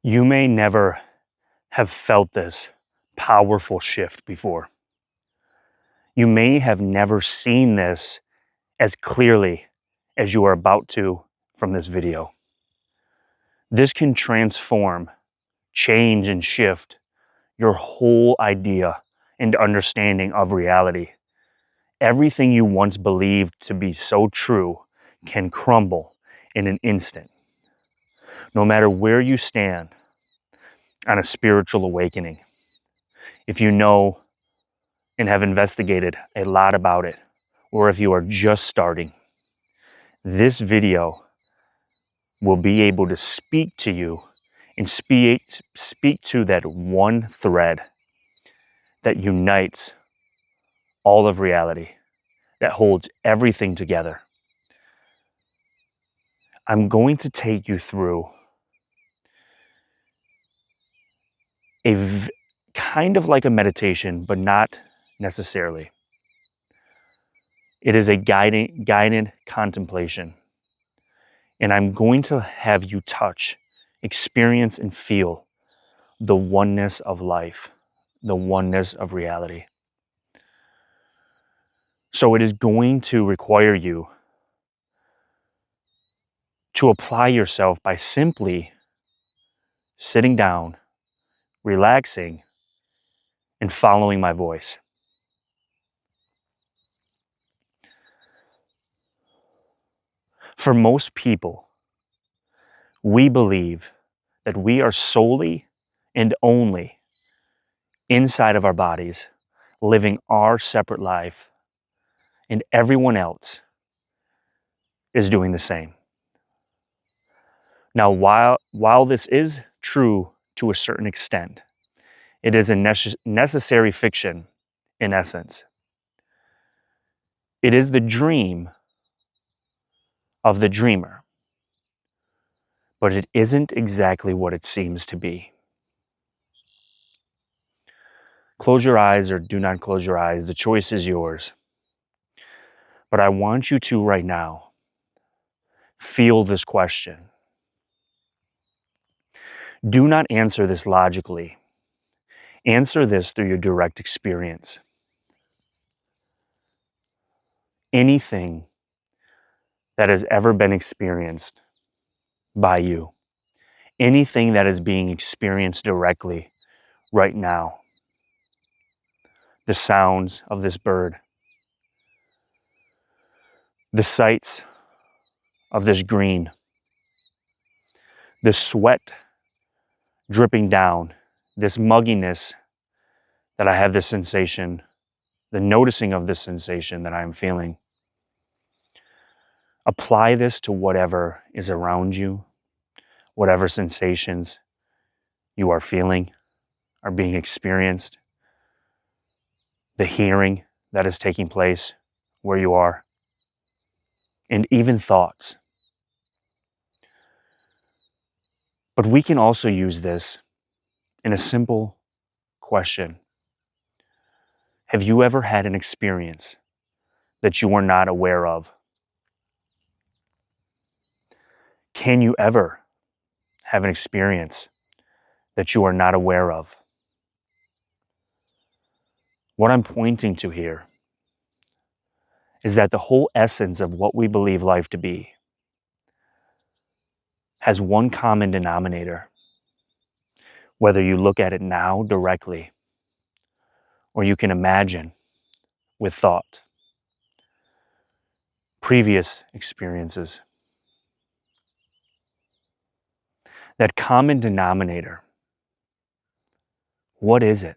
You may never have felt this powerful shift before. You may have never seen this as clearly as you are about to from this video. This can transform, change, and shift your whole idea and understanding of reality. Everything you once believed to be so true can crumble in an instant. No matter where you stand on a spiritual awakening, if you know and have investigated a lot about it, or if you are just starting, this video will be able to speak to you and speak to that one thread that unites all of reality, that holds everything together. I'm going to take you through kind of like a meditation, but not necessarily. It is a guided contemplation. And I'm going to have you touch, experience, and feel the oneness of life, the oneness of reality. So it is going to require you to apply yourself by simply sitting down, relaxing, and following my voice. For most people, we believe that we are solely and only inside of our bodies, living our separate life, and everyone else is doing the same. Now, while this is true to a certain extent, it is a necessary fiction in essence. It is the dream of the dreamer, but it isn't exactly what it seems to be. Close your eyes or do not close your eyes. The choice is yours. But I want you to right now feel this question. Do not answer this logically. Answer this through your direct experience. Anything that has ever been experienced by you, anything that is being experienced directly right now, the sounds of this bird, the sights of this green, the sweat dripping down, this mugginess that I have this sensation, the noticing of this sensation that I am feeling. Apply this to whatever is around you, whatever sensations you are feeling, are being experienced, the hearing that is taking place where you are, and even thoughts. But we can also use this in a simple question. Have you ever had an experience that you were not aware of? Can you ever have an experience that you are not aware of? What I'm pointing to here is that the whole essence of what we believe life to be has one common denominator. Whether you look at it now directly, or you can imagine with thought, previous experiences. That common denominator, what is it?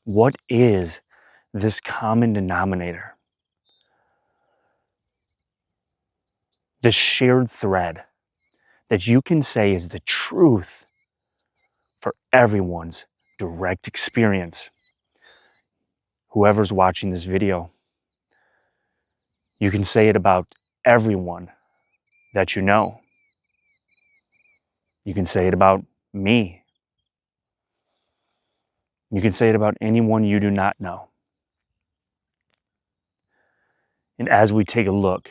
What is this common denominator? The shared thread that you can say is the truth for everyone's direct experience. Whoever's watching this video, you can say it about everyone that you know. You can say it about me. You can say it about anyone you do not know. And as we take a look,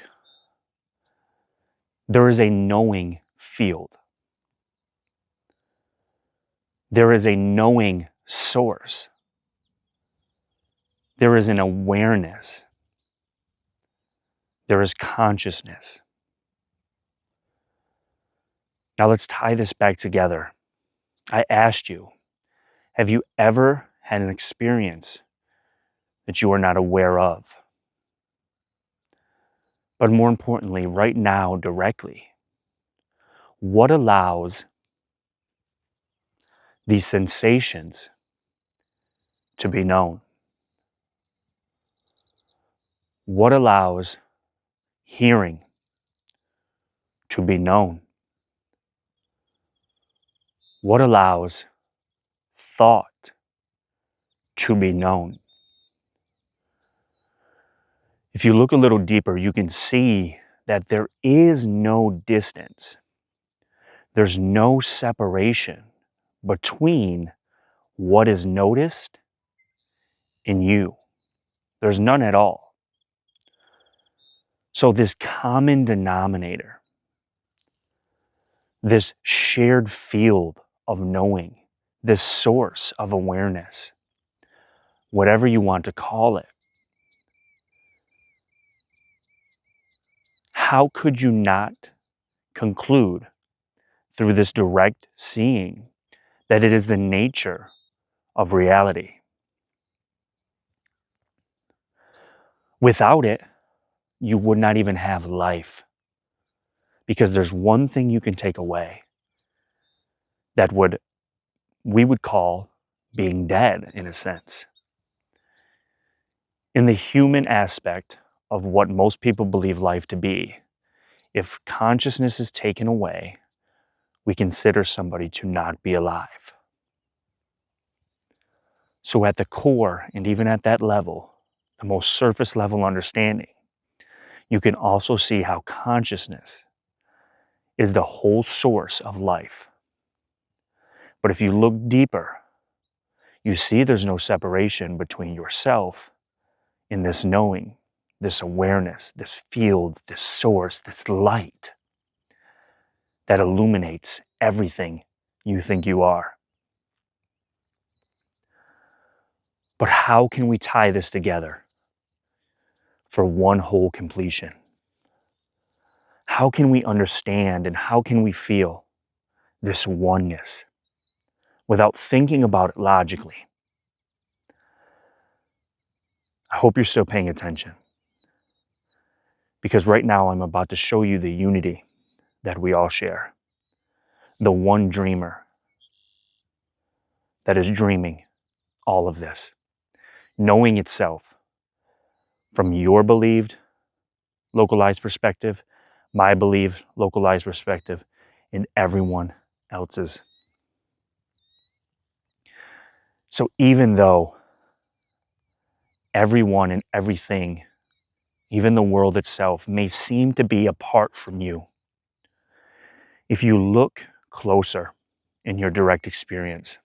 there is a knowing field. There is a knowing source. There is an awareness. There is consciousness. Now let's tie this back together. I asked you, have you ever had an experience that you are not aware of? But more importantly, right now, directly, what allows these sensations to be known? What allows hearing to be known? What allows thought to be known? If you look a little deeper, you can see that there is no distance. There's no separation between what is noticed and you. There's none at all. So this common denominator, this shared field of knowing, this source of awareness, whatever you want to call it, how could you not conclude through this direct seeing that it is the nature of reality? Without it, you would not even have life. Because there's one thing you can take away that we would call being dead, in a sense. In the human aspect of what most people believe life to be, if consciousness is taken away, we consider somebody to not be alive. So at the core, and even at that level, the most surface level understanding, you can also see how consciousness is the whole source of life. But if you look deeper, you see there's no separation between yourself and this knowing, this awareness, this field, this source, this light that illuminates everything you think you are. But how can we tie this together for one whole completion? How can we understand and how can we feel this oneness without thinking about it logically? I hope you're still paying attention, because right now I'm about to show you the unity that we all share. The one dreamer that is dreaming all of this, knowing itself from your believed localized perspective, my believed localized perspective, and everyone else's. So even though everyone and everything, even the world itself, may seem to be apart from you, if you look closer in your direct experience,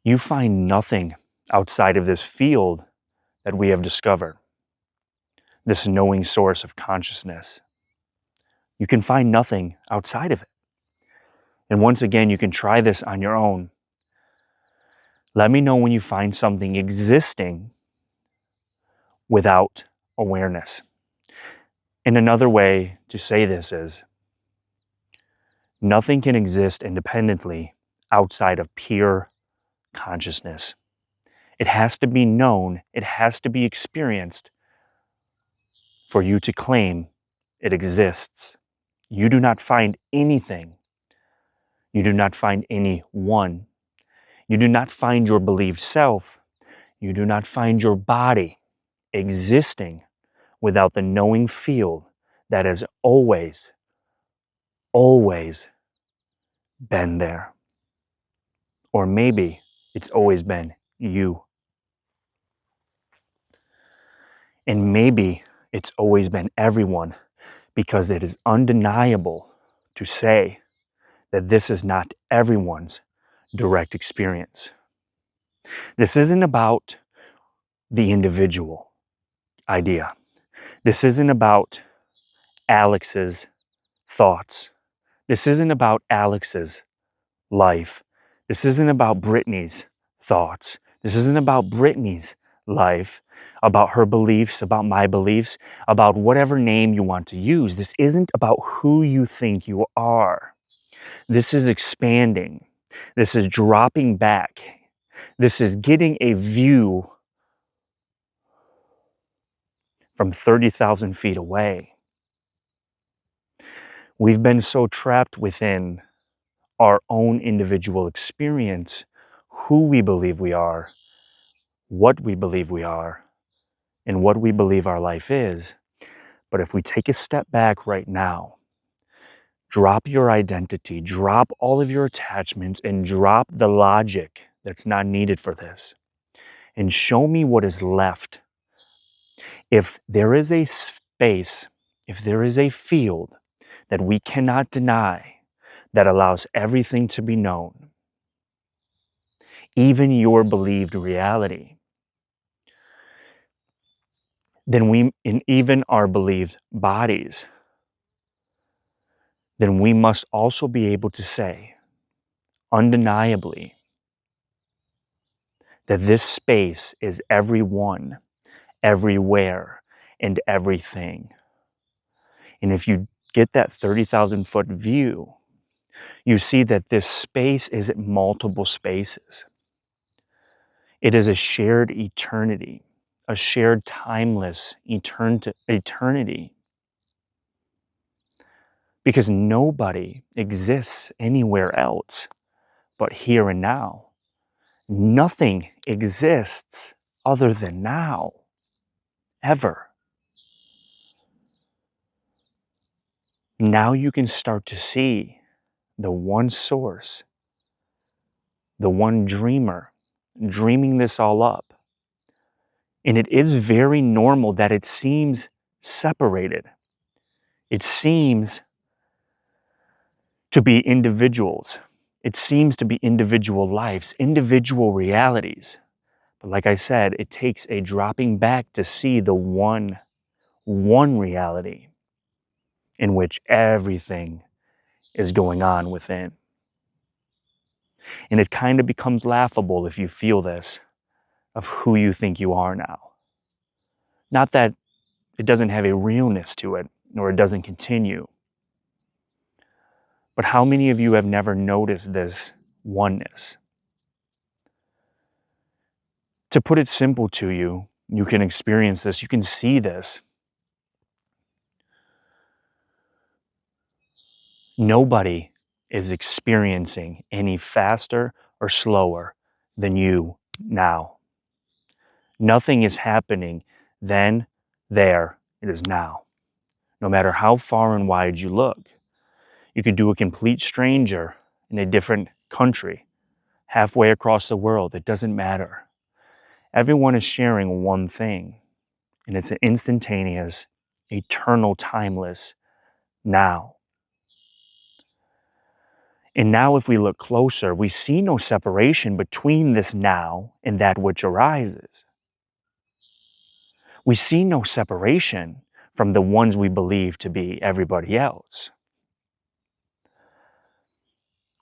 you find nothing outside of this field that we have discovered, this knowing source of consciousness. You can find nothing outside of it. And once again, you can try this on your own. Let me know when you find something existing without awareness. And another way to say this is, nothing can exist independently outside of pure consciousness. It has to be known, it has to be experienced for you to claim it exists. You do not find anything. You do not find anyone. You do not find your believed self. You do not find your body existing without the knowing field that has always, always been there. Or maybe it's always been you. And maybe it's always been everyone, because it is undeniable to say that this is not everyone's direct experience. This isn't about the individual idea. This isn't about Alex's thoughts. This isn't about Alex's life. This isn't about Brittany's thoughts. This isn't about Brittany's life, about her beliefs, about my beliefs, about whatever name you want to use. This isn't about who you think you are. This is expanding. This is dropping back. This is getting a view from 30,000 feet away. We've been so trapped within our own individual experience, who we believe we are, what we believe we are, and what we believe our life is. But if we take a step back right now, drop your identity, drop all of your attachments, and drop the logic that's not needed for this, and show me what is left. If there is a space, if there is a field that we cannot deny, that allows everything to be known, even your believed reality, then in even our believed bodies, then we must also be able to say, undeniably, that this space is everyone, everywhere, and everything. And if you get that 30,000 foot view, you see that this space is multiple spaces. It is a shared eternity, a shared timeless eternity. Because nobody exists anywhere else but here and now. Nothing exists other than now, ever. Now you can start to see the one source, the one dreamer, dreaming this all up. And it is very normal that it seems separated. It seems to be individuals. It seems to be individual lives, individual realities. But like I said, it takes a dropping back to see the one reality in which everything is going on within. And it kind of becomes laughable if you feel this, of who you think you are now. Not that it doesn't have a realness to it, or it doesn't continue. But how many of you have never noticed this oneness? To put it simple to you, you can experience this, you can see this. Nobody is experiencing any faster or slower than you now. Nothing is happening then, there, it is now. No matter how far and wide you look. You could do a complete stranger in a different country, halfway across the world, it doesn't matter. Everyone is sharing one thing, and it's an instantaneous, eternal, timeless now. And now if we look closer, we see no separation between this now and that which arises. We see no separation from the ones we believe to be everybody else.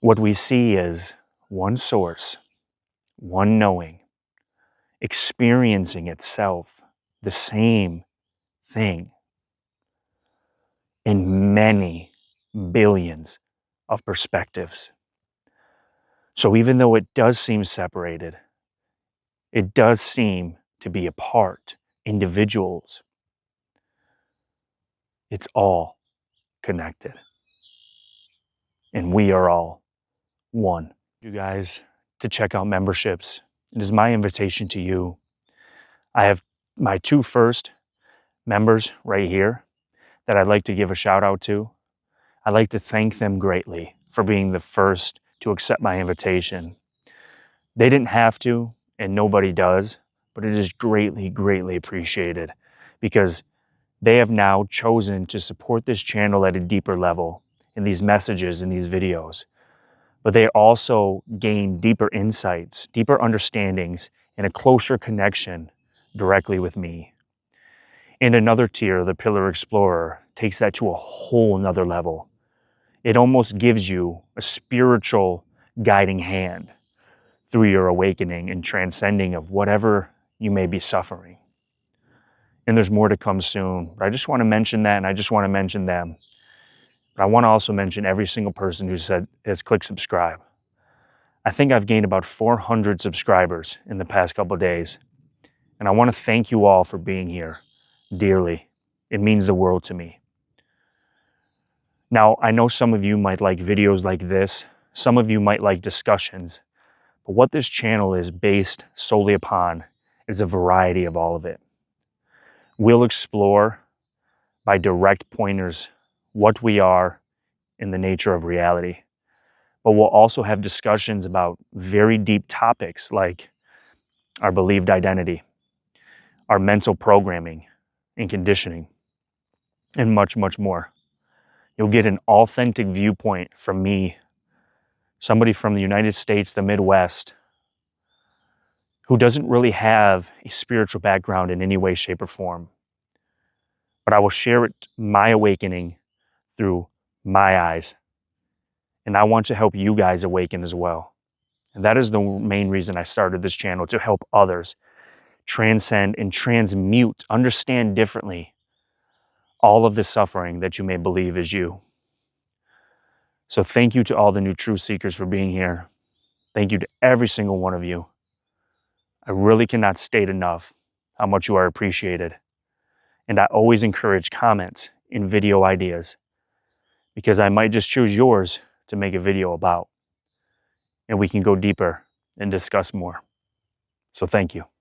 What we see is one source, one knowing, experiencing itself, the same thing, in many billions of perspectives. So even though it does seem separated, it does seem to be apart, individuals, it's all connected. And we are all one. You guys, to check out memberships, it is my invitation to you. I have my two first members right here that I'd like to give a shout out to. I'd like to thank them greatly for being the first to accept my invitation. They didn't have to, and nobody does, but it is greatly, greatly appreciated because they have now chosen to support this channel at a deeper level in these messages and these videos. But they also gain deeper insights, deeper understandings, and a closer connection directly with me. And another tier, the Pillar Explorer, takes that to a whole nother level. It almost gives you a spiritual guiding hand through your awakening and transcending of whatever you may be suffering. And there's more to come soon. But I just want to mention that, and I just want to mention them. But I want to also mention every single person who has clicked subscribe. I think I've gained about 400 subscribers in the past couple of days. And I want to thank you all for being here dearly. It means the world to me. Now, I know some of you might like videos like this. Some of you might like discussions. But what this channel is based solely upon is a variety of all of it. We'll explore by direct pointers what we are in the nature of reality. But we'll also have discussions about very deep topics like our believed identity, our mental programming and conditioning, and much, much more. You'll get an authentic viewpoint from me, somebody from the United States, the Midwest, who doesn't really have a spiritual background in any way, shape, or form. But I will share my awakening through my eyes. And I want to help you guys awaken as well. And that is the main reason I started this channel, to help others transcend and transmute, understand differently all of the suffering that you may believe is you. So thank you to all the new truth seekers for being here. Thank you to every single one of you. I really cannot state enough how much you are appreciated. And I always encourage comments and video ideas, because I might just choose yours to make a video about. And we can go deeper and discuss more. So thank you.